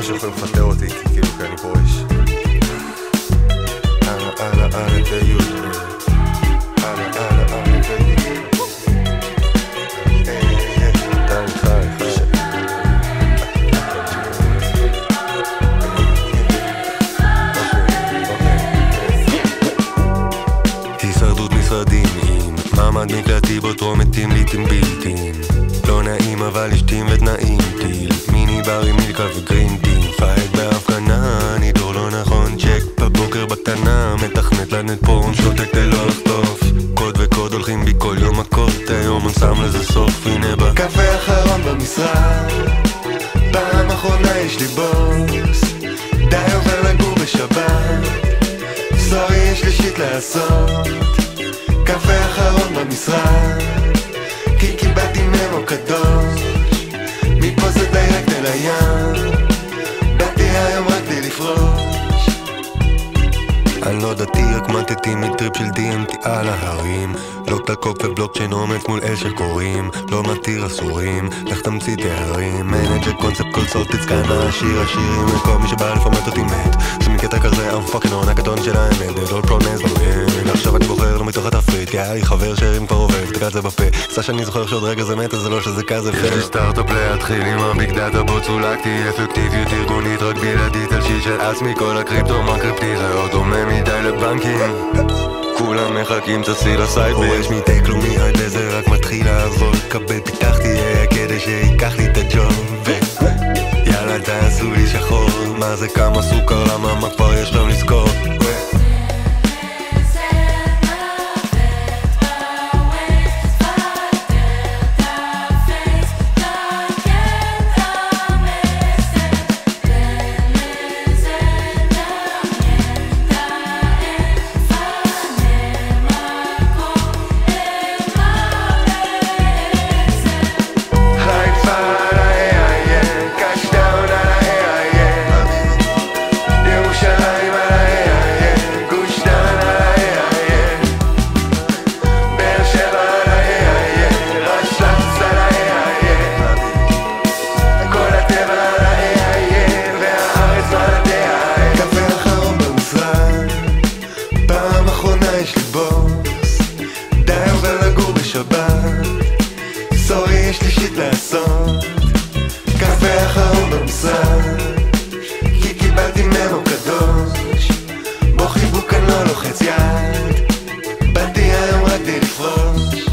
שיכולים לפטר אותי, כי כאילו, כי אני פורש. הישרדות משרדים עם מעמד מקלטי בו טרומטים לעתים בלתים, לא נעים אבל אשתים ותנאים טיל, מיני בר עם מילקה וגרינטים, פייט בהפגנה, נידור לא נכון, צ'ק בבוקר בקטנה, מתכנת לנט פורן, שותק ללא לחטוף, קוד וקוד הולכים בי כל יום מכות, היום אני שם לזה סוף, הנה בקפה האחרון במשרד, פעם אחרונה יש לי בוס, די עובר לגור בשבת, סורי יש לי שיט לעשות, קפה האחרון במשרד, כי קיבלתי ממו קדוש, מפה זה דיירקט אל הים, באתי היום רק די לפרוש. אני לא דתי, רק מתתי מטריפ של DMT על ההרים, לא תלקוק ובלוקצ'יין אומץ מול אש שקוראים, לא מתיר אסורים, לך תמציא תארים, מנג'ר קונספט כל סולט תצקנה, שיר השירים וכל מי שבא לפרמט אותי מת, זה מקטע כזה I'm fucking on הקטון של האמת, דול פרונס בלוין, עכשיו אני בוחר לא מתוך התפריט, כי היה לי חבר שהרים כבר עובד, תקעת זה בפה, עשה שאני זוכר שעוד רגע זה מת, אז זה לא שזה כזה פייר. יש לי סטארט-אפ להתחיל עם הביג דאטה בו צולקתי, אפקטיביות ארגונית רק בלעדית על שיט של עצמי, כל הקריפטו מה קריפטי זה לא דומה מדי לבנקים, כולם מחכים תעשי לסייט ויש מידי כלומי עד לזה רק מתחיל לעבוד, קבל פיתחתי כדי שיקח לי את הג'וב, יאללה תעשו לי שחור, מה זה כמה סוכר למה מה כבר יש להם לזכור. סורי יש לי שיט לעשות, קפה האחרון במשרד, כי קיבלתי ממו קדוש, בו חיבוק אני לא לוחץ יד, באתי היום רק די לפרוש.